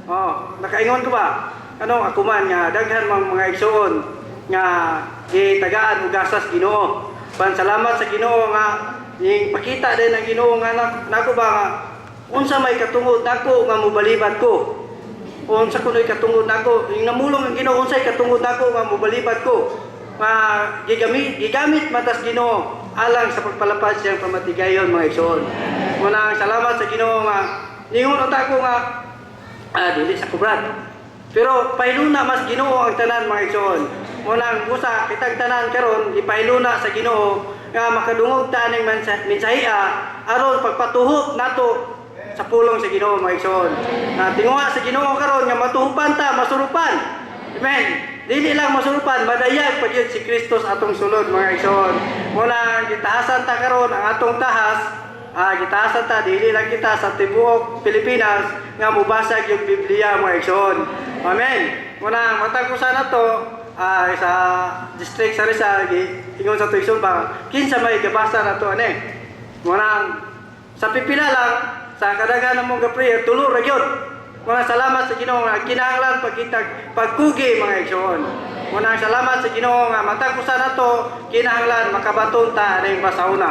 Oh, nakaingon ko ba? Ano ako man nga daghan mga igsoon nga gitagaan og gasas Ginoo. Pansalamat sa Ginoo nga pakita din ang Ginoo nga nako ba nga unsa may katungod nako nga mobalibad ko. Unsa kunoy katungod nako, yung namulong ang Ginoo unsay katungod nako nga mobalibad ko. Nga gigamit matas Ginoo alang sa pagpalapad siyang pamatigayon mga igsoon. Muna salamat sa Ginoo nga ningon unta ko nga dili sa kubrad. Pero pailuna mas Ginoo ang tanan mga igsoon. Muna busa kitag tanan karon ipailuna sa Ginoo nga makadungog ta ning mensahiya aron pagpatuhop nato sa pulong sa Ginoo mga igsoon. Na tinguha sa Ginoo karon nga matuhupan ta, masurupan. Amen. Dili lang masurupan, madayag pa gyud si Kristo sa atong sulod mga igsoon. Muna gitahasan ta karon ang atong tahas, gitahasan ta dili lang kita sa tibuok Pilipinas nga mubasag yung Biblia mga igsoon. Amen. Muna matag usa nato sa district sa Rizal ingon sa tuition ba kinsa may gabasa nato ani. Muna sa pipila lang sa kadaghanan mong prayer tulo ra gyud. Mga salamat sa Ginoo nga kinahanglan pagkitag pagkugi mga igsoon. Mga salamat sa Ginoo nga matag usa nato kinahanglan makabaton ta ning basahona.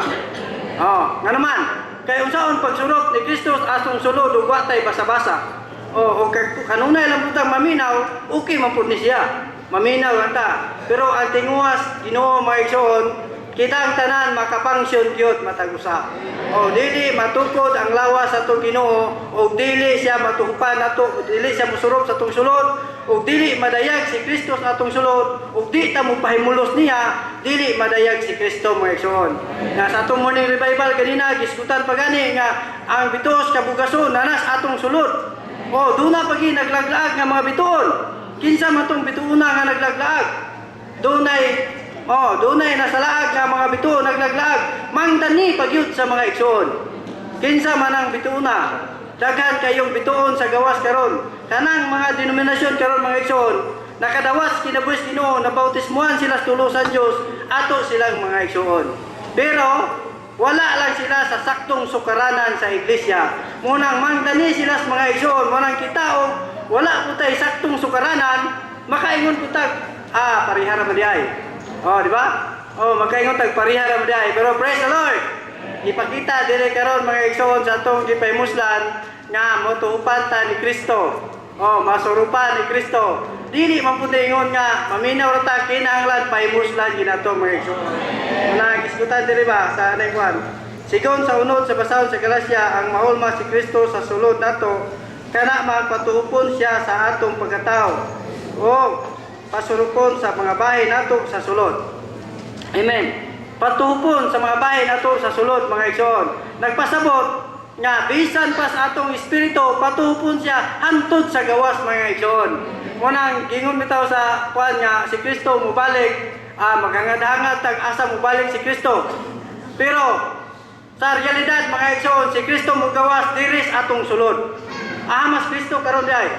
Nga naman kay unsaon pagsurot ni Kristo asong sulod ug wa tay basa-basa. O kanunay lang butang maminaw, okay man pud ni siya. Maminaw lang ta. Pero ang tinguas Ginoo mga igsoon kita ang tanan makapangsyon gyud matag usa. Dili matukod ang lawas sa atong Ginoo o dili siya matuhupan nato, dili siya mosurop sa atong sulod o dili madayag si Kristo sa atong sulod o di ta mo pahimulos niya, dili madayag si Kristo mga igsoon. Nga sa atong morning revival kanina giskutan pa gani nga ang bituos kabugason nanas atong sulod. Duna pagi naglaglaag nga mga bituon. Kinsa man tong bituona nga naglaglaag? Dunay nasalaag nga mga bituon naglaglaag. Mangdani pagyud sa mga igsoon. Kinsa man ang bituona? Daghan kayong bituon sa gawas karon. Kanang mga denominasyon karon mga igsoon, nakadawas kinabuhis Ginoo na bautismuhan sila sa tulusan Dios, ato silang mga igsoon. Pero wala lang sila sa saktong sukaranan sa iglesia. Munang mangdani sila sa mga igsoon, munang kitao, wala po tayo saktong sukaranan, makaingon po tag, parihara man diay. Di ba? Makaingon tag parihara man diay. Pero praise the Lord! Ipakita dire karon mga igsoon sa atong gipaymuslan nga motuhupan ta ni Kristo. Masurupan ni Kristo. Dili man pud ingon nga maminaw ra ta kinahanglan paymuslan ginato mga igsoon. Nagisgutan diri ba sa anay kwan. Sigon sa unod sa basahon sa Galacia ang mahulma si Kristo sa sulod nato kana magpatuhupon siya sa atong pagkatao o pasurupon sa mga bahay nato sa sulod. Amen. Patuhupon sa mga bahay nato sa sulod mga igsoon. Nagpasabot nga bisan pa sa atong espiritu patuhupon siya hantod sa gawas mga igsoon. Munang gingon bitaw sa kwan nga si Kristo mobalik, maghangad-hangad tag asa mobalik si Kristo. Pero sa realidad mga igsoon si Kristo mogawas diri sa atong sulod. Mas Kristo karon diay.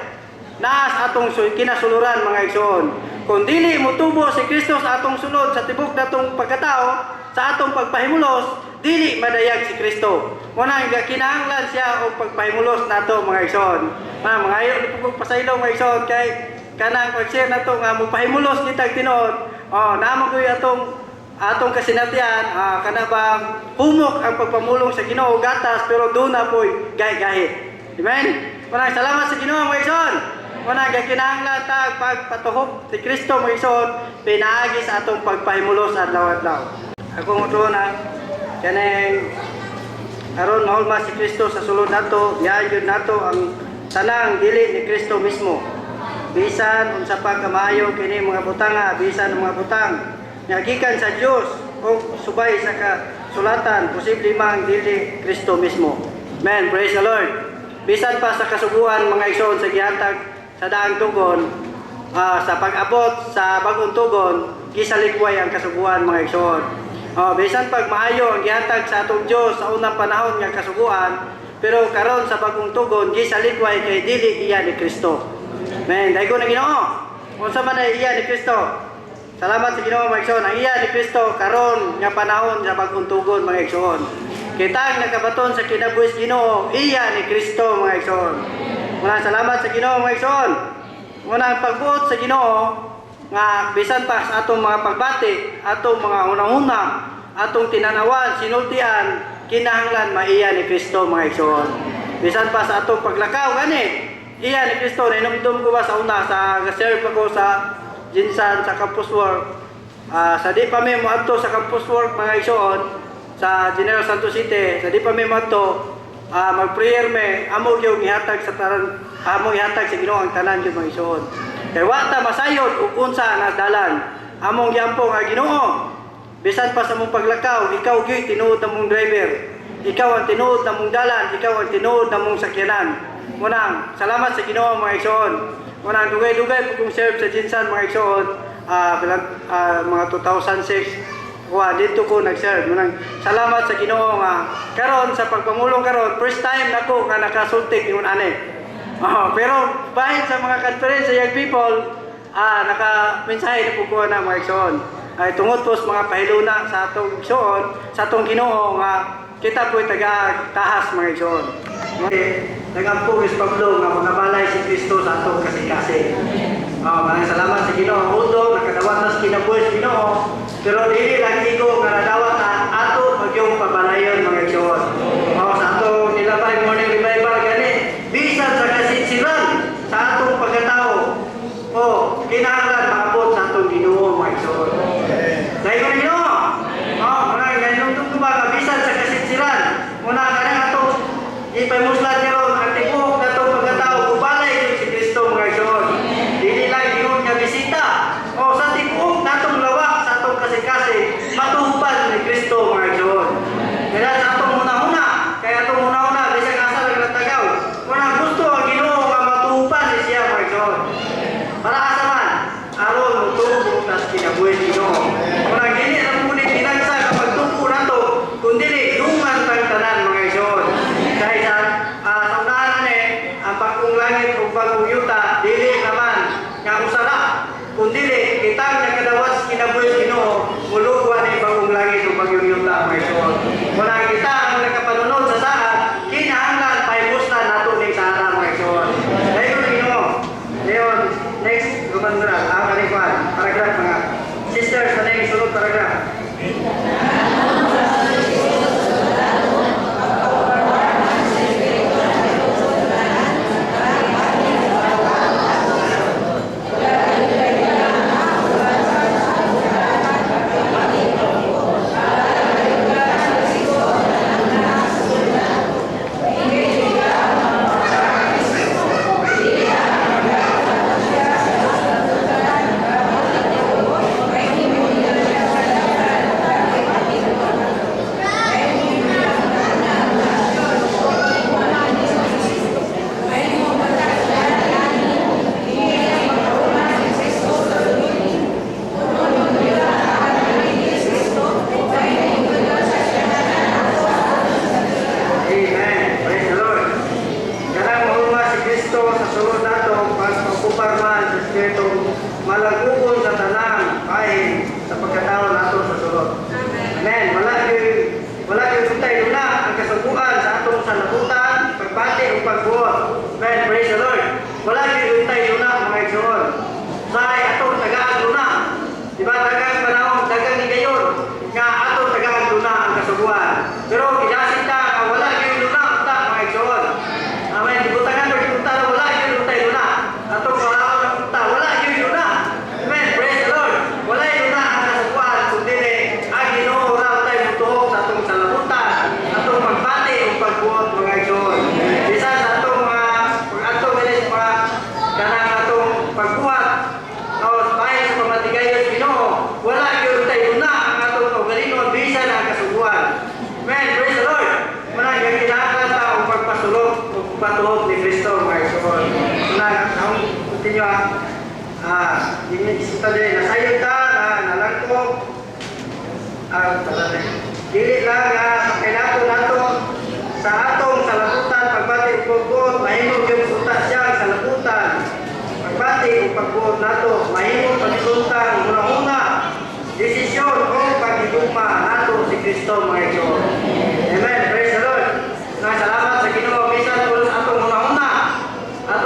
Naas atong kinasuluran mga igsoon. Kung dili motubo si Kristo sa atong sulod sa tibok natong pagkatao, sa atong pagpahimulos, dili madayag si Kristo. Muna kinahanglan siya og pagpahimulos nato mga igsoon. Mga ayo ni pug pasaylo mga igsoon kay kanang pag-share nato nga mopahimulos kitag tinuod. Namo koy atong kasinatian kana bang humok ang pagpamulong sa Ginoo gatas pero duna poy gay-gahi. Amen. Maraming salamat sa Ginoo mga igsoon. Muna kinahanglan ta pagpatuhop si Kristo mga igsoon pinaagi sa atong pagpahimulos adlaw-adlaw. Akong utuna kaneng aron mahulma si Kristo sa sulod nato, diyan jud nato ang tanang dili ni Kristo mismo. Bisan unsa pa kamayo kini mga butanga, bisan mga butang nga gikan sa Dios o subay sa kasulatan, posible mang dili Kristo mismo. Amen. Praise the Lord. Bisan pa sa kasubuan mga igsoon sa gihatag sa daang tugon, sa pag-abot sa bagong tugon, gisalikway ang kasubuan mga igsoon. Bisan pag maayo ang gihatag sa atong Dios sa unang panahon nga kasubuan, pero karon sa bagong tugon gisalikway kay dili iya ni Kristo. Amen. Daygo na Ginoo. Unsa man ay iya ni Kristo? Salamat sa Ginoo mga igsoon. Ang iya ni Kristo karon nga panahon sa bagong tugon mga igsoon. Kita ang nakabaton sa kinabuhis Ginoo, iya ni Kristo mga igsoon. Unang salamat sa Ginoo mga igsoon. Unang pagbuot sa Ginoo nga bisan pa sa atong mga pagbati, atong mga hunahuna, atong tinanawan, sinultian, kinahanglan maiya ni Kristo mga igsoon. Bisan pa sa atong paglakaw gani, iya ni Kristo na inumdum ko ba sa una sa serve ako sa Jinsan sa Campus Work. Sa di pa may moadto sa Campus Work mga igsoon sa General Santos City, sa di pa may moadto mag-prayer me amo gyud gihatag sa tanan, amo gihatag sa Ginoo ang tanan gyud mga igsoon. Kay wa ta masayod ug unsa nga dalan. Among giampo nga Ginoo. Bisan pa sa mong paglakaw, ikaw gyud tinuod na mong driver. Ikaw ang tinuod na mong dalan, ikaw ang tinuod na mong sakyanan. Munang salamat sa Ginoo mga igsoon. Munang dugay-dugay po kong serve sa Jinsan mga igsoon. Mga 2006 dito ko nag-serve. Munang salamat sa Ginoo nga karon sa pagpamulong karon, first time nako nga nakasultik ingon ani. Pero bahin sa mga conference sa young people, naka-mensahe na po ko na mga igsoon. Ay tungod po sa mga pahiluna sa atong igsoon, sa atong Ginoo nga kita po'y taga-tahas mga igsoon. Nagampo is Pablo nga manabalay si Kristo sa atong kasi-kasi. Maraming salamat sa Ginoo. Although nakadawatas kinabuhi sa Ginoo, pero dili lagi ko nga nadawat ato magyong pabalayon mga igsoon. Sa atong nilabay morning revival gani, bisan sa kasinsiran sa atong pagkatao, kinahanglan maabot sa atong Ginoo mga igsoon. Dahil ko Ginoo, marang ganyan ba nga bisan sa kasinsiran, muna ka na atong ipamuslat niyo ang tibok na itong pagkatao, kubalay yun si Kristo mga igsoon. Dili lang yun nga bisita, sa tibok na itong lawak sa atong kasi-kasi, matuhupan ni Kristo mga igsoon. Kaya sa atong una-una, kaya atong una-una, bisang asa lang natagaw, muna gusto ang Ginoo nga matuhupan ni siya mga igsoon. Para asa man, aron mutubo tas kinabuhi Ginoo. Muna gini ang muli pinagsa kapag tubo na to, kundi duman tang tanan mga igsoon. Dahil sa unahan ang bagong langit o bagong yuta, dili naman nga usara, kundi kitang nagkadawas kinabuhi Ginoo, mulugwa ni bagong langit o bagong yuta mga igsoon. Muna kita ang nakapanunod sa saan, kinahanglan paimuslan nato ni sara mga igsoon. Dahil ko Ginoo. Ngayon, next, lumandra, kanikuan, paragraph mga sisters, ano yung sunod paragraph? Malagukon sa tanan kain sa pagkatao nato sa sulod. Amen. Wala yung tutay na ang kasabuan sa atong sanabutan, pagbati o pagbuot. Amen. Praise the Lord. Wala yung tutay na mga igsoon. Sa atong tagaan luna. Diba tagang panahon, tagang higayon nga atong tagaan luna ang kasabuan. Pero kinasita nga wala yung luna unta mga igsoon. Amen. Dibutangan o dibutangan wala yung tutay luna. Atong panahon ng unta, wala yung luna. Amen. Praise the Lord. Wala yung luna ang kasabuan, kundi ang Ginoo raw tayo mutuhok sa atong salabutan, atong magbati o pagbuot mga igsoon. Bisa sa atong atong mga kanang atong pagbuhat o bahin sa pamatigayos Ginoo, wala yung tayo luna ang atong kaugalingon bisa na ang kasubuan. Amen. Praise the Lord. Manang yung kinahanglan ta o pagpasulog o patuhok ni Kristo mga igsoon. Ang continue isip din, nasayod ka, nalangkog, dili lang kailangan nato sa atong salabutan, pagbati o pagbuot, mahimog yung utak siya sa salabutan. Pagbati o pagbuot nato, mahimog pagsuntang muna-una, desisyon o pagigugma nato si Kristo mga igsoon. Amen. Praise the Lord. Salamat sa Ginoo bisan po sa atong muna-una. At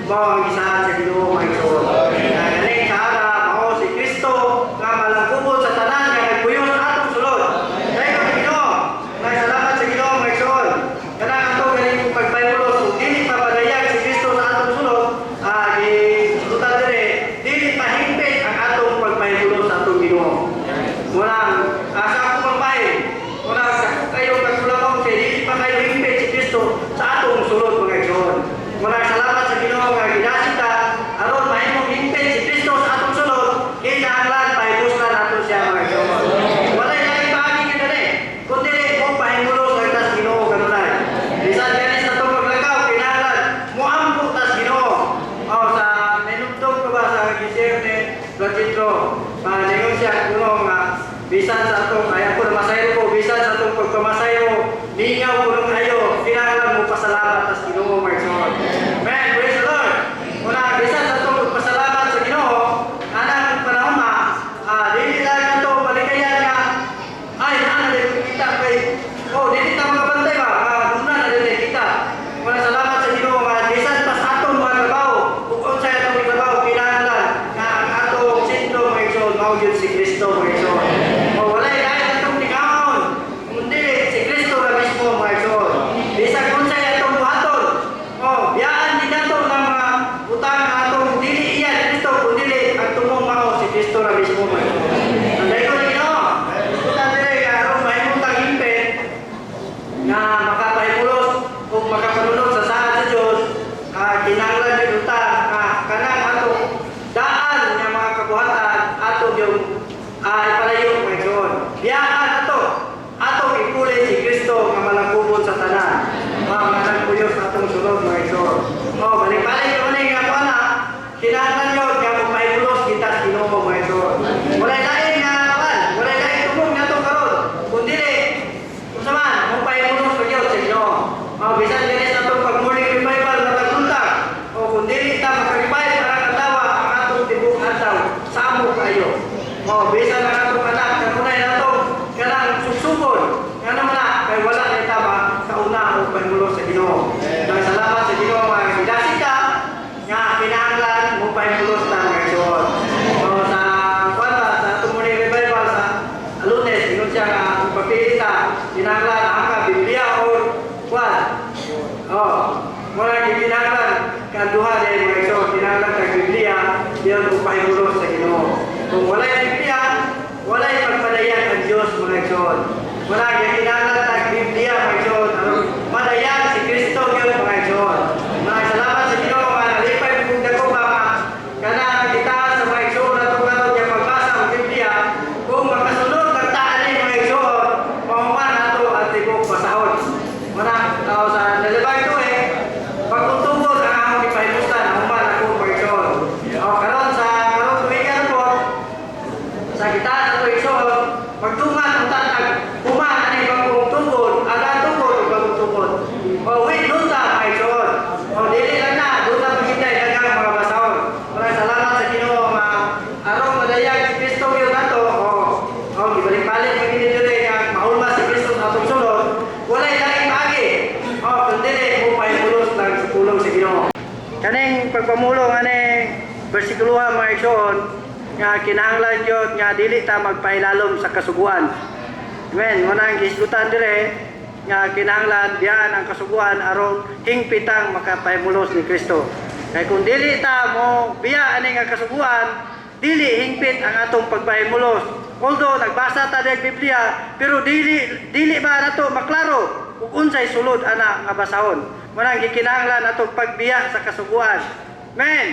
mao ang gisaad sa Ginoo mga igsoon. Kaning kaara mao si Kristo nga malangkubot sa tanan nga nagpuyo sa atong sulod. Dahil ang Ginoo, salamat sa Ginoo mga igsoon. Kanang ato ganing pagpayulos kung dili pa padayag si Kristo sa atong sulod, gisutan dire dili mahimpit ang atong pagpayulos sa atong Ginoo. Murang asa ako pagpahin. Murang kayo kagulakon kay dili pa kayo himpit si Kristo sa atong sulod mga igsoon. Murang salamat sa Ginoo nga ginasita aron mahimong himpit si Kristo sa atong sulod kinahanglan pahibuslan nato siya mga igsoon. Walay laing paagi nga dali kundi mo pahimulos ang tas Ginoo kanunay. Bisan kani sa atong paglakaw kinahanglan moampo tas Ginoo. Sa minumdum ko ba sa gising ni Platitro paningon siya kuno nga bisan sa atong ay ako na masayo ko bisan sa atong pagpamasayo ningaw ko nung ayo kinahanglan mo pasalamat tas Ginoo mga igsoon. Man, praise the Lord. Una bisan sa atong pagpasalamat sa Ginoo anang panahon na dili lang nato balikayan nga ay naa na dili kita kay dili ta makabantay ba una na dili kita. Una salamat sa Ginoo nga bisan pa sa atong mga trabaho ug unsay atong trabaho kinahanglan nga ang atong sentro mga igsoon mao gyud si Kristo mga igsoon. Walay dahil atong tingawon kundi si Kristo na mismo mga igsoon. Bisan unsay atong buhaton biyaan din nato ng mga utang atong dili iyan Kristo kundi ang tumong mao si Kristo na mismo mga igsoon. Anday ko na Ginoo utan dire aron mahimong tagimpit nga makapahimulos ug makapanunod sa saad sa Dios kinahanglan din uta kanang atong daan nga mga kabuhatan atong yung ipalayo mga igsoon. Biyaan atong ipuli si Kristo nga malangkubon sa tanan. Nga nagpuyo sa atong sulod mga igsoon. Balik-balik ko ni nga kuana kinahanglan yun nga magpahimulos kita sa Ginoo mga igsoon. Walay lain nga walay lain tumong nato karon kundi unsa man magpahimulos sa Dios sa Ginoo. Bisan ganis atong pag-morning revival na pagbuntag kundi ta maka-revive para katawa ang atong tibok adlaw sa amo kayo. Bisan ang atong anak kanunay nato kanang sugsugod nga naman kay wala ni tama sa una og pahimulos sa Ginoo. Nang salamat sa Ginoo nga gidasita nga kinahanglan mo pahimulos ta mga igsoon. Sa sa atong morning revival sa Lunes ingon siya nga pagpilita kinahanglan ang Biblia or muna kinahanglan kaduha din mga igsoon kinahanglan kag Biblia diyan mo pahimulos sa Ginoo. Kung walay Biblia, walay pagpadayan ang Dios mga igsoon. Muna kinahanglan kag Biblia mga igsoon aron madayan si Kristo gyud mga igsoon. Mga salamat sa Ginoo nga nalipay kung dako ba kana kita sa mga igsoon nato karon nga pagbasa og Biblia kung makasunod kag taan ni mga igsoon mahuman nato ang tibok basahon. Muna sa nalibay to pagtutugod ang among ipahimustan ang human ako mga igsoon. Karon tuwigan po sa kita sa igsoon magtungan ang tatag human ani bagong tugod aga tugod ug bagong tugod. Wait lunta mga igsoon. Dili lang na dunta paghintay daghang mga basahon. Maraming salamat sa Ginoo nga aron madayag si Kristo gyud nato. Gibalik-balik ang dinidire nga mahulma si Kristo sa atong sulod. Walay laing paagi. Kundi mo pahimulos lang sa tulong sa Ginoo. Kaning pagpamulong ani bersikulo mga igsoon nga kinahanglan gyud nga dili ta magpailalom sa kasuguan. Amen. Manang gisgutan dire nga kinahanglan biyaan ang kasuguan aron hingpitang makapahimulos ni Kristo. Kay kung dili ta mo biya ani nga kasuguan, dili hingpit ang atong pagpahimulos. Although nagbasa ta sa Biblia, pero dili ba nato maklaro ug unsay sulod ana nga basahon. Manang gikinahanglan atong pagbiya sa kasuguan. Amen.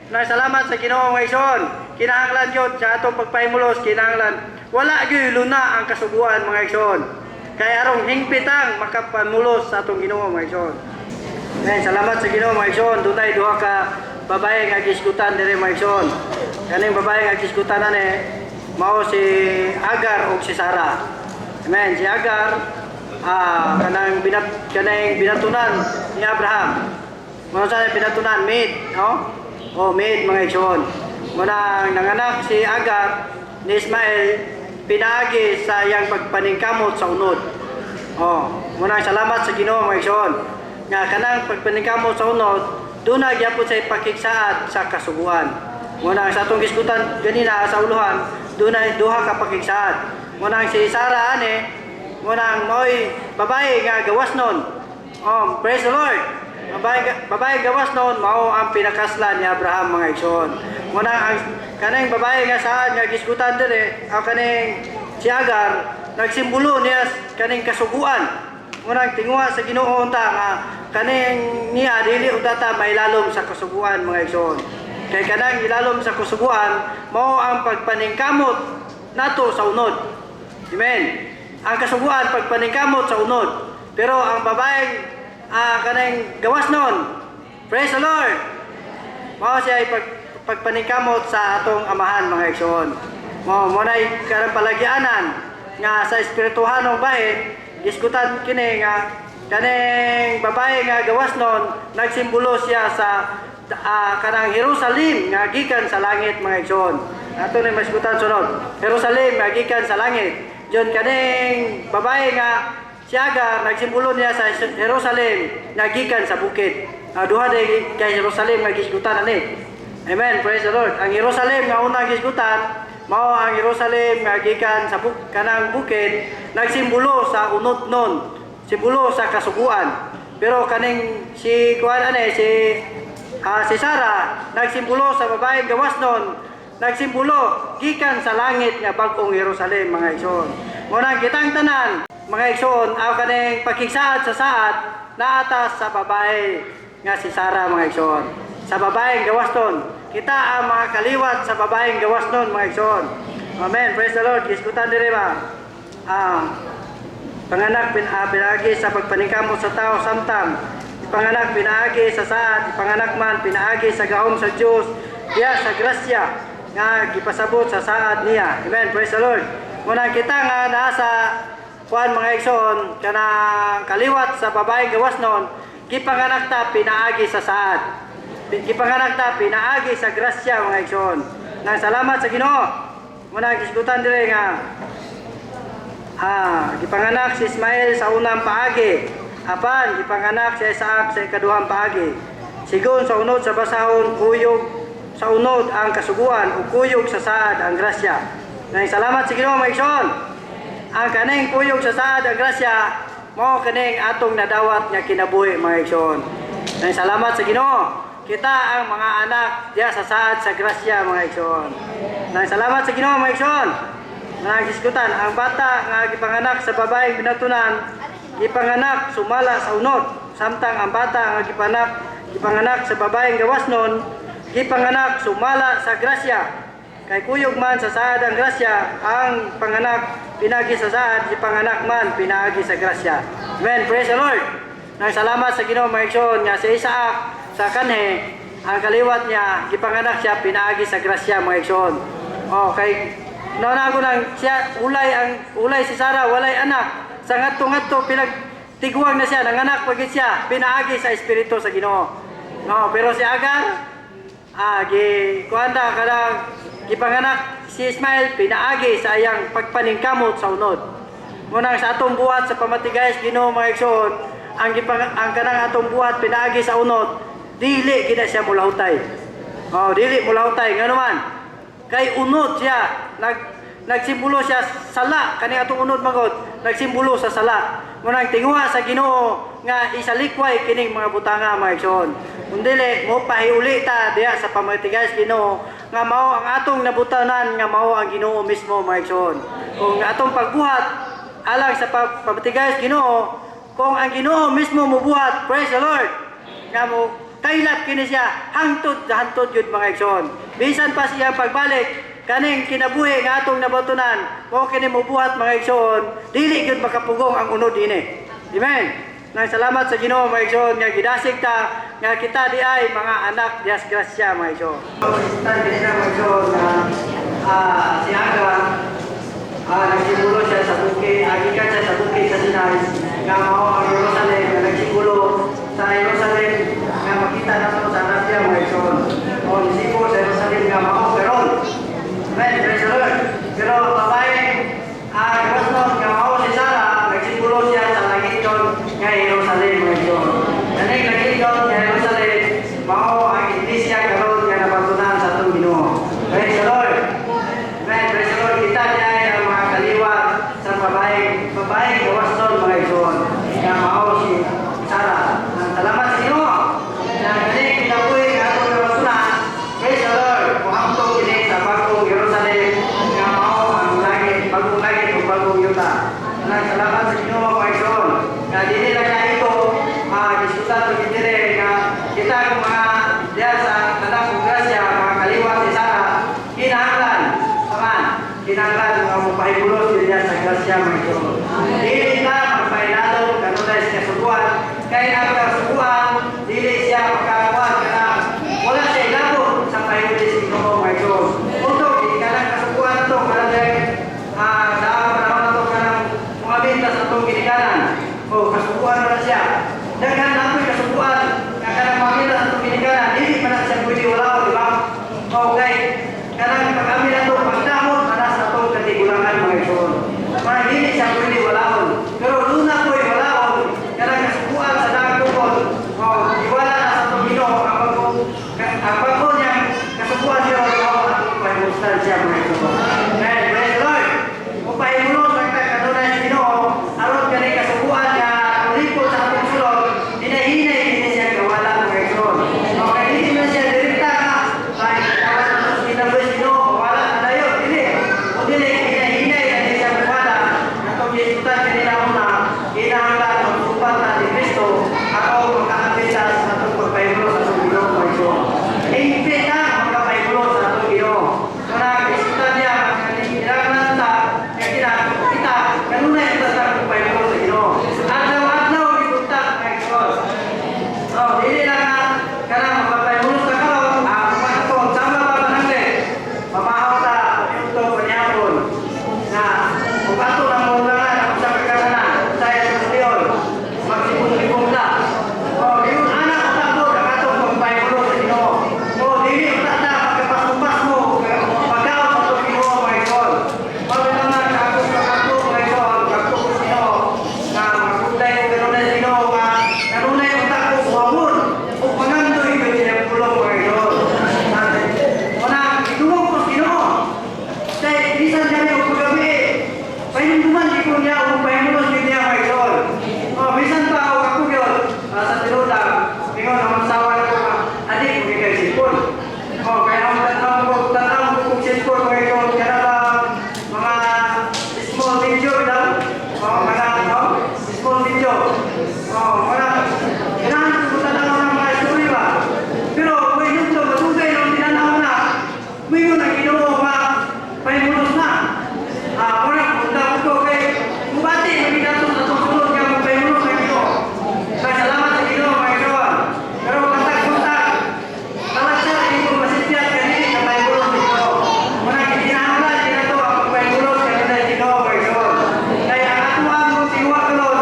Salamat sa Ginoo mga igsoon. Kinahanglan gyud sa atong pagpahimulos kinahanglan wala gyud luna ang kasuguan mga igsoon. Kay arong hingpitang makapamulos sa atong Ginoo mga igsoon. Amen. Salamat sa Ginoo mga igsoon. Dunay duha ka babae nga gisgutan dire mga igsoon. Kaning babae nga gisgutan ani mao si Agar ug si Sara. Amen. Si Agar kanang binatunan ni Abraham. Mao sa binatunan mate, no? Mate mga igsoon. Muna nanganak si Agar ni Ismael pinaagi sa iyang pagpaningkamot sa unod. Muna salamat sa Ginoo mga igsoon. Nga kanang pagpaningkamot sa unod doon na gyapon sa ipakigsaad sa kasuguan. Muna sa atong gisgutan ganina sa uluhan, doon na duha ka pakigsaad. Muna si Sara ani, muna moy babae nga gawas nun. Praise the Lord. Babae gawas nun mao ang pinakaslan ni Abraham mga igsoon. Muna ang kanang babae nga saan nga gisgutan dire, ang kaning si Agar nagsimbolo niya kaning kasuguan. Muna tingwa sa Ginoo unta nga kaning niya dili udata mailalom sa kasuguan mga igsoon. Kay kanang ilalom sa kasuguan mao ang pagpaningkamot nato sa unod. Amen. Ang kasuguan pagpaningkamot sa unod. Pero ang babaeng kanang gawas nun, praise the Lord, mao siya ay pagpaningkamot sa atong amahan mga igsoon. Mo nay karang palagyanan nga sa espirituhanong bahin diskutan kini nga kaning babae nga gawas nun nagsimbolo siya sa kanang Jerusalem nga gikan sa langit mga igsoon. Ato ni maskutan sunod. Jerusalem nga gikan sa langit. Diyon kaning babae nga si Agar nagsimbolo niya sa Jerusalem nga gikan sa bukid. Duha day kay Jerusalem nga gisgutan ani. Amen, praise the Lord. Ang Jerusalem nga unang gisgutan mao ang Jerusalem nga gikan sa kanang bukid nagsimbolo sa unod nun, simbolo sa kasuguan. Pero kaning si kuan ani si Sara nagsimbolo sa babaeng gawas nun, nagsimbolo gikan sa langit nga bag-ong Jerusalem mga igsoon. Muna kitang tanan mga igsoon aw kaning pakigsaad sa saad naatas sa babae nga si Sara mga igsoon. Sa babaeng gawas nun kita ang mga kaliwat sa babaeng gawas nun mga igsoon. Amen. Praise the Lord. Gisgutan diri ba? Panganak pinaagi sa pagpaningkamot sa tao samtang ipanganak pinaagi sa saad, ipanganak man pinaagi sa gahom sa Dios diya sa grasya nga gipasabot sa saad niya. Amen. Praise the Lord. Muna kita nga nasa kuan mga igsoon kanang kaliwat sa babaeng gawas nun gipanganak ta pinaagi sa saad. Gipanganak ta pinaagi sa grasya mga igsoon. Nang salamat sa Ginoo. Muna gisgutan dire nga gipanganak si Ismael sa unang paagi. Apan gipanganak si Isaac sa ikaduhang paagi. Sigon sa unod sa basahon kuyog sa unod ang kasuguan ug kuyog sa saad ang grasya. Nang salamat sa Ginoo mga igsoon. Ang kaning kuyog sa saad ang grasya mao kaning atong nadawat nga kinabuhi mga igsoon. Nang salamat sa Ginoo. Kita ang mga anak diya sa saad sa grasya mga igsoon. Nang salamat sa Ginoo mga igsoon. Nagisgutan ang bata nga gipanganak sa babaeng binatunan gipanganak sumala sa unod samtang ang bata nga gipanganak sa babaeng gawas nun gipanganak sumala sa grasya. Kay kuyog man sa saad ang grasya ang panganak pinagi sa saad gipanganak man pinaagi sa grasya. Amen. Praise the Lord. Nang salamat sa Ginoo mga igsoon nga si Isaac sa kanhe ang kaliwat niya gipanganak siya pinaagi sa grasya mga igsoon. Okay. Nauna ko nang siya ulay si Sara walay anak. Sa ngadto pinagtiguang na siya nanganak pagit siya pinaagi sa espiritu sa Ginoo. No, pero si Agar kuanda kadang gipanganak si Ismael pinaagi sa iyang pagpaningkamot sa unod. Munang sa atong buhat sa pamatigayas Ginoo mga igsoon, ang kanang atong buhat pinaagi sa unod, dili gid siya mulahutay. Dili mulahutay ngano man. Kay unod siya nagsimbolo siya sala kani atong unod magod nagsimbolo sa sala. Munang tingwa sa Ginoo nga isalikway kining mga butanga mga igsoon. Undili mo pahiuli ta diha sa pamatigayas Ginoo nga mao ang atong nabutanan nga mao ang Ginoo mismo mga igsoon. Kung atong pagbuhat alang sa pamatigayas Ginoo, kung ang Ginoo mismo mobuhat, praise the Lord. Nga mo kailap kini siya hangtod yun mga igsoon. Bisan pa siya pagbalik kaning kinabuhi nga atong nabatunan mo kini mobuhat mga igsoon, dili gyud makapugong ang unod ini. Amen. Nang salamat sa Ginoo mga igsoon nga gidasig ta nga kita di ay mga anak dias grasya mga igsoon. Tan dinhi mga igsoon na si Agar nagsimulo siya sa bukid, agikan siya sa bukid sa Sinai nga mao ang Jerusalem nga nagsimulo sa Jerusalem nga makita nato sa grasya mga igsoon. O nisipo sa Jerusalem nga mao karon. Amen, praise the Lord. Pero babae, gawas nun, nga mao si Sara, nagsimulo siya sa langit yun nga Jerusalem, mga igsoon. Kaning langit yun nga Jerusalem, mao Ginoo mga igsoon. Nga dili lang na ito, diskutan pag dire nga kita kung mga diya sa kanang grasya, mga kaliwat ni Sara, kinahanglan, saman, kinahanglan mga mapahibulos diya sa grasya mga igsoon. Dili na magpahinalo, kanunay siya subuan, kaya ang kasubuan, dili siya magkakuan, kana wala siya ilabot sa pahibulis ni Ginoo mga igsoon. Punto, hindi ka lang kasubuan ito, kana sa itong ginikanan o kasubuan na siya. Daghan na ito'y kasubuan na kanang mamita sa itong ginikanan, hindi pa na siya pwede wala, di ba? Okay, kanang pag-amin na ito, pagdamot na sa itong katigulangan mga igsoon. Mga hindi siya pwede walaon. Pero doon na po'y walaon, kanang kasubuan sa nagtungkol, iwala na sa itong Ginoo, ang bago niyang kasubuan siya, walaon at pahimustan siya mga igsoon. Amen, praise the Lord. Kung pahimulos ang kanunay sa Ginoo, aron kani kasubuan nga ulipot sa atong sulod, hinahinay din siya kawala mga igsoon. Okay, hindi man siya direkta nga kahit kawan sa kinabas Ginoo, wala na dayon, dili. O dili hinahinay na siya kawala. Atong gisgutan kanina una, kinahanglan magsupat na ni Kristo ako magkaapit sa atong pagpahimulos sa atong Ginoo mga igsoon. Hingpit na magpahimulos sa atong Ginoo. Kung gisgutan niya kinahanglan ta kita kanunay kita sa pagpahimulos sa Ginoo. Adlaw-adlaw gitutak mga igsoon. So, dili lang na kanang magpahimulos sa karon, kumaton sama pa mananglit. Pamahaw ta ito kanyapon na kung ato nang mulangan ang sa kagananan sa Israel, magsipon-sipon ta. O, yun anak ko takbo ang atong pagpahimulos sa Ginoo. O, dili ta na magkapas-upas mo pagkaw sa atong Ginoo mga igsoon. Pagkanaman ako sa ako mga igsoon, ako sa Ginoo na magpunday ko kanunay sa Ginoo nga kanunay ang tako buhamon o pangandoy ko siya pulong mga igsoon. Una, itungog ko sa Ginoo. Kaya bisan kami o paggabi, pahinduman di ko niya o pahimulos din niya mga igsoon. O, bisan pa ako yun sa tinutang, mingon ang magsawa na ko adik ko kay sipon. O, kaya ang tatawag ko kung sipon mga igsoon, kaya lang mga small video lang. O, mga small video. O, mga kailangan ko tanaw ng mga story ba? Pero kung ito, matugay nung tinanaw na, mayroon ang Ginoo nga pahimulos na. Muna, punta ko kay Bubati, maginato sa susunod nga magpahimulos ng Ginoo. Kaya salamat sa Ginoo mga igsoon. Pero kontak-kontak, talat siya, hindi ko masipyat kanili na pahimulos ng Ginoo. Muna, kinahanglan din ito ang pagpahimulos kanina sa Ginoo mga igsoon. Kaya ang atuan mo siwa kalon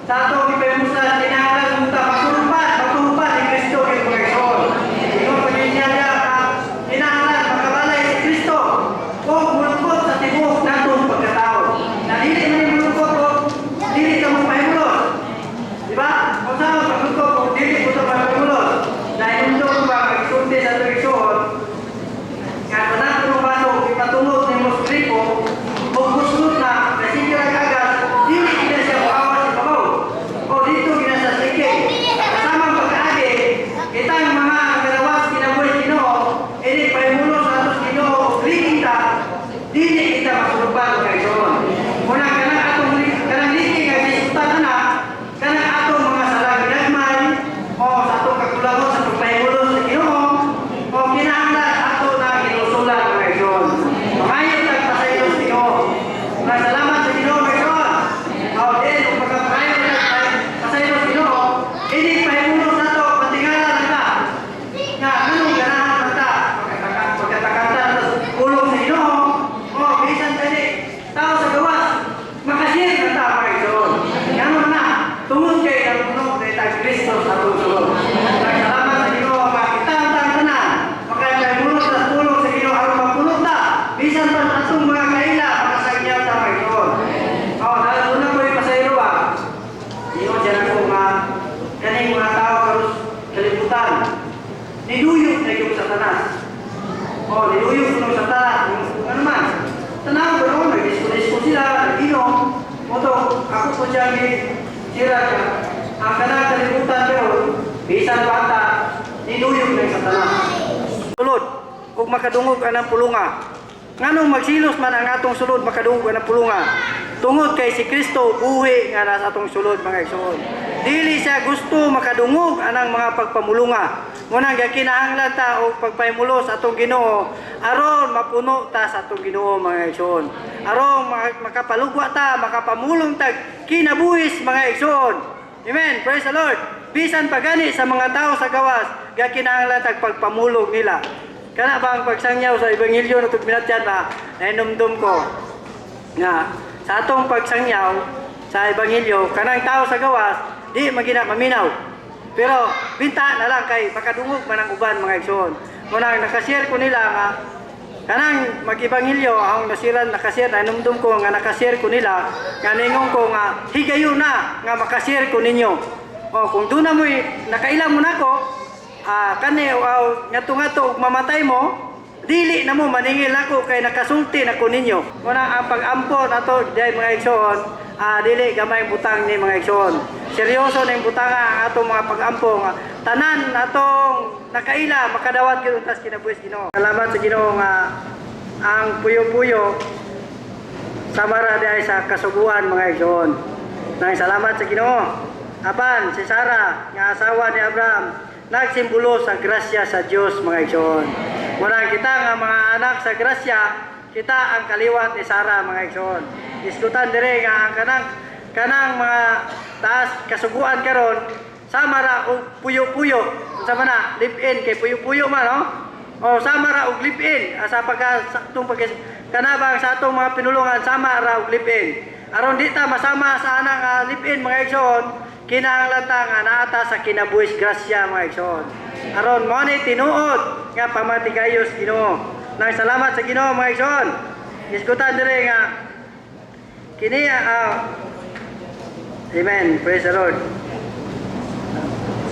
sa atong ipahimusan, kinahanglan punta magtuhupan ni Kristo kay mga igsoon. Ingon pa din niya kinahanglan makabalay si Kristo o mulukot sa tibok natong pagkatao. Na dili man yung mulukot o dili ka magpahimulos. Diba? Kung saan magpagulukot o dili ko sa magpahimulos. Dahil mundo ko ba magsulti sa itong igsoon, nga panang kumapasok, ipatungod ni Mosgripo, o guslot na, nasikira agad, dili kita siya maawa si Pamaw. O dito ginasasike. Kasamang pagkaagi, kitang mga kalawas kinabuhi Ginoo, edi pahimulos sa atos Ginoo, liki kita, dili kita masulupan kay igsoon. Muna kanang liki kay isutan na, kanang atong mga salang ginagmay, o sa atong kakulangon sa pagpahimulos sa Ginoo, o kinahanglan ato na ginusulan mga igsoon. Mahayop nagpasaylo sa Ginoo. Salamat sa Ginoo mga igsoon. O din, kung pagkapahayop nagpasaylo sa Ginoo, hindi pahimulos na ito, patingala na ta. Nga, anong ganahan na ta? Pagkatakanta na kulong sa Ginoo, o bisan tani, tao sa gawas, makasir na ta mga igsoon. Ganun na, tungod kay ang punong na Kristo sa atong sulod. Salamat sa Ginoo, makitang-tang tanan, makapahimulos sa tulong sa Ginoo aron mapulot ta, bisan pa sa atong mga kaila, makasagyaw ta mga igsoon. O, dahil una ko yung pasayro ba? Ingon siya na ko nga, kaning mga tao karos kalibutan, niluyog na yung Satanas. O, niluyog ng Satanas, ano man, tanaw ko noon, nag-disco sila, nag-inom, o to, ako po siya sira ka, ang kanang kalibutan pero, bisan bata, niluyog na yung Satanas. Sulod, kung makadungog ka ng pulunga, nganong magsilos man ang atong sulod makadungog ka ng pulunga, Tungod kay si Kristo buhi nga nasa atong sulod mga igsoon. Dili siya gusto makadungog anang mga pagpamulunga. Munang gakinahanglan ta og pagpahimulos atong Ginoo aron mapuno ta sa atong Ginoo mga igsoon. Aron makapalugwa ta, makapamulong tag kinabuhis mga igsoon. Amen. Praise the Lord. Bisan pagani sa mga tao sa gawas, gakinahanglan tag pagpamulong nila. Kana ba ang pagsangyaw sa ebanghelyo natong binatyan ba? Nainumdum ko nga sa atong pagsangyaw sa ebanghelyo kanang tao sa gawas di magina maminaw. Pero binta na lang kay makadungog man ang uban mga igsoon. Munang nakashare ko nila nga kanang mag-ebanghelyo ang nakashare na numdum ko nga nakashare ko nila nga ningon ko nga higayon na nga makashare ko ninyo. O kung doon na mo nakailang mo nako kani ngato-ngato og mamatay mo dili na mo maningil ako kay nakasulti na ko ninyo. Muna ang pag-ampon ato day mga igsoon, dili gamay butang ni mga igsoon. Seryoso ning butanga ang atong mga pag-ampong. Tanan atong nakaila makadawat gyud tas kinabuhis Ginoo. Salamat sa Ginoo nga ang puyo-puyo samara diay sa kasuguan mga igsoon. Nang salamat sa Ginoo. Apan si Sara nga asawa ni Abraham nagsimbolo sa grasya sa Dios mga igsoon. Muna kita nga mga anak sa grasya, kita ang kaliwat ni Sara mga igsoon. Diskutan dire nga ang kanang mga taas kasuguan karon sama ra og puyo-puyo. Unsa man na live-in kay puyo-puyo man no? O sama ra og live-in asa kanabang sa atong mga pinulungan sama ra og live-in. Aron di ta masama sa anang live-in mga igsoon, kinahanglan ta nga naata sa kinabuhis grasya mga igsoon. Aron mo ni tinuod nga pamatigayos Ginoo. Nang salamat sa Ginoo mga igsoon. Diskutan dire nga kini Amen. Praise the Lord.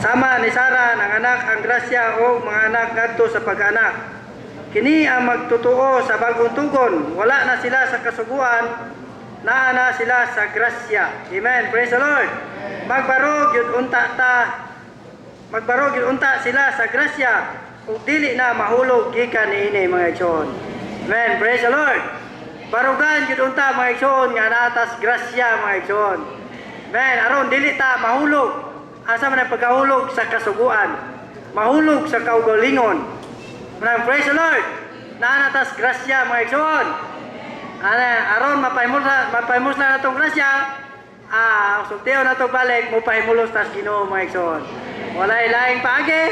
Sama ni Sara ng anak ang grasya o mga anak ngadto sa pag-anak. Kini ang magtutuo sa bagong tugon. Wala na sila sa kasuguan, naa na sila sa grasya. Amen. Praise the Lord. Magbarog yun unta sila sa grasya ug dili na mahulog gikan niini mga igsoon. Amen. Praise the Lord. Barugan yun unta mga igsoon nga naatas grasya mga igsoon. Amen. Aron dili ta mahulog. Asa man ang pagkahulog sa kasuguan. Mahulog sa kaugalingon. Praise the Lord. Naanatas grasya mga igsoon. Aron mapahimos na natong grasya. Sultiyo na to balik mo pahimulos tas Ginoo mga igsoon. Walay laing paagi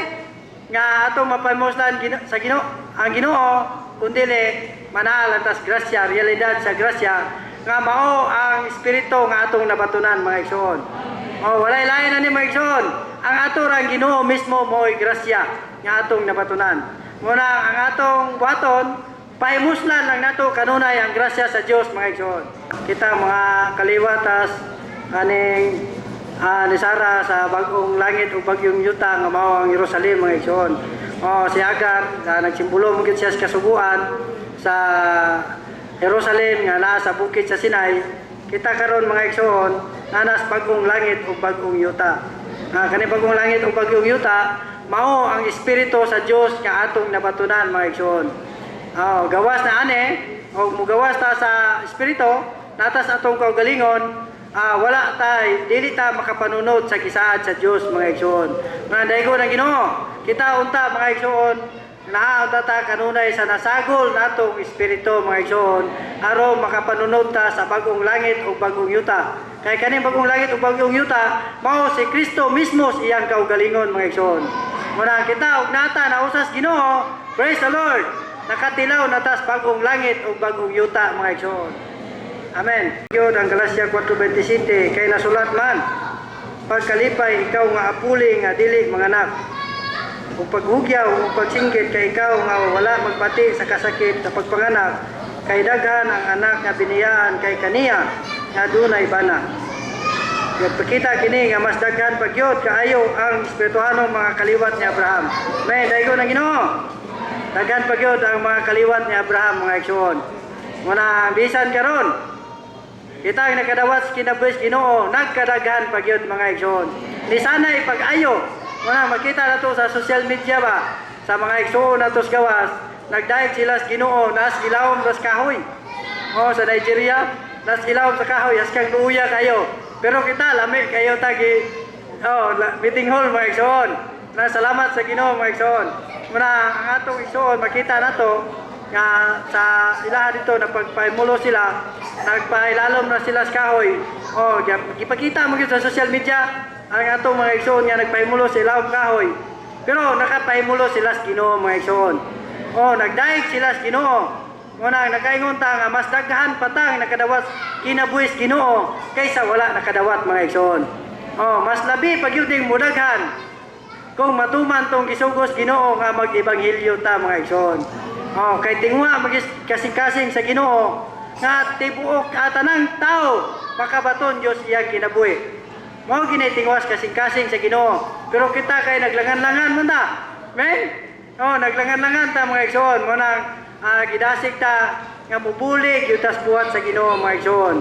nga atong mapahimoslan sa Ginoo ang Ginoo kundi manaal tas grasya, realidad sa grasya nga mao ang espiritu nga atong nabatunan mga igsoon. Walay lain na ni mga igsoon. Ang ato rang Ginoo mismo mo'y grasya nga atong nabatunan. Muna ang atong buhaton pahimuslan lang nato kanunay ang grasya sa Dios mga igsoon. Kita mga kaliwatas kaning ni Sara sa bagong langit o bagyong yuta nga mao ang Jerusalem mga igsoon. Si Agar nagsimbolo mo siya sa kasuguan sa Jerusalem nga naa sa bukid sa Sinai. Kita karon mga igsoon nanas bagong langit o bagong yuta. Kani bagong langit o bagong yuta mao ang espiritu sa Dios nga atong nabatunan mga igsoon. Gawas na ani o mugawas ta sa espiritu natas atong kaugalingon. Wala tay dili ta makapanunod sa kisaad sa Dios mga igsoon. Nga daygo na Ginoo kita unta mga igsoon naunta ta kanunay sa nasagol natong espiritu mga igsoon aron makapanunod ta sa bagong langit ug bagong yuta. Kay kaning bagong langit ug bagong yuta mao si Kristo mismo iyang kaugalingon mga igsoon. Muna kita ug nata na usas Ginoo. Praise the Lord. Nakatilaw na tas bagong langit ug bagong yuta mga igsoon. Amen. Yun ang Galacia 4:27 kay nasulat man pagkalipay ikaw nga apuli nga dili manganak. Ug paghugyaw ug pagsinggit kay ikaw nga wala magpati sa kasakit sa pagpanganak kay daghan ang anak nga biniyaan kay kaniya nga dunay bana. Nagpakita kini nga mas daghan pagyod kaayo ang espirituhanong mga kaliwat ni Abraham. May daygo na Ginoo. Daghan pagyod ang mga kaliwat ni Abraham mga igsoon. Muna bisan karon kita ang nakadawat kinabuhis Ginoo nagkadaghan pagyod mga igsoon. Ni sanay pag-ayo. Muna makita na to sa social media ba sa mga igsoon na to sa gawas nagdaig sila sa Ginoo nas ilawom sa kahoy. Sa Nigeria nas ilaw sa kahoy haskang luya kayo. Pero kita lami kayo tagi meeting hall mga igsoon. Na salamat sa Ginoo mga igsoon. Muna ang atong igsoon makita nato nga sa ilaha dito nagpagpaimulo sila, nagpailalom na sila sa kahoy. Ipakita mo gyud sa social media ang atong mga igsoon nga nagpaimulo sa ilawom kahoy. Pero nakapaimulo sila sa Ginoo mga igsoon. Nagdaig sila sa Ginoo. Muna nakaingon ta nga mas daghan patang nakadawas kinabuhis Ginoo kaysa wala nakadawat mga igsoon. Mas labi pag yun ding mudaghan kung matuman tong gisugos Ginoo nga mag-ebanghelyo ta mga igsoon. Kay tingwa kasing-kasing sa Ginoo nga tibuok atanang tao makabaton Dios iyang kinabuhi. Mao ginay-tingwas kasing-kasing sa Ginoo. Pero kita kay naglangan-langan man ta. Men? Naglangan-langan ta mga igsoon. Mo nang gidasig ta nga mubulig yutas buhat sa Ginoo mga igsoon.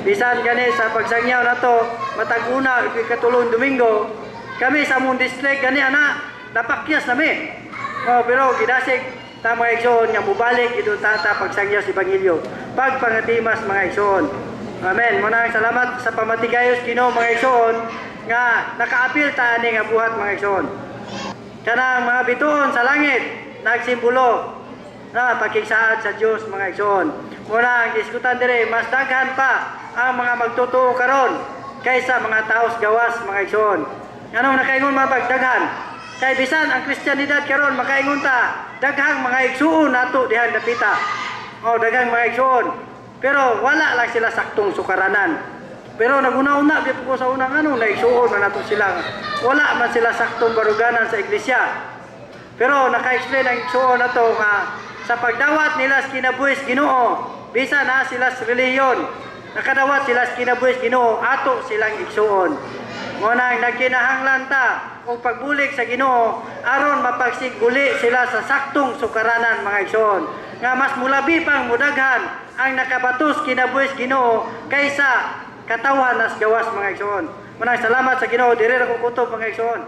Bisan gani sa pagsangyaw nato matag una ikatulong Domingo, kami sa among district gani ana napakyas nami. Pero gidasig ta mga igsoon nga mubalik ito tata pagsangyaw sa Ebanghelyo. Pagpangatimas mga igsoon. Amen. Muna salamat sa pamatigayos Ginoo mga igsoon nga nakaapil ta ani nga buhat mga igsoon. Kanang mga bituon sa langit nagsimbolo na pagkigsaad sa Dios mga igsoon. Muna ang diskutan dire mas daghan pa ang mga magtutuo karon kaysa mga taos gawas mga igsoon. Anong nakaingon mapagdaghan? Kay bisan ang Kristiyanidad karon makaingon ta daghang mga igsoon nato dihan dapita. Daghang mga igsoon. Pero wala lang sila saktong sukaranan. Pero naguna-una bit ko sa unang na igsoon na nato sila. Wala man sila saktong baruganan sa iglesia. Pero naka-explain ang igsoon nato nga sa pagdawat nila sa kinabuhis Ginoo, bisan na sila sa reliyon, nakadawat sila sa kinabuhis Ginoo, ato silang igsoon. Ngunang nagkinahanglan ta o pagbulik sa Ginoo aron mapagsiguli sila sa saktong sukaranan mga igsoon. Nga mas mulabi pang mudaghan ang nakabatos kinabuhis Ginoo kaysa katawan nas gawas mga igsoon. Munang salamat sa Ginoo, dire ra ko kutob mga igsoon.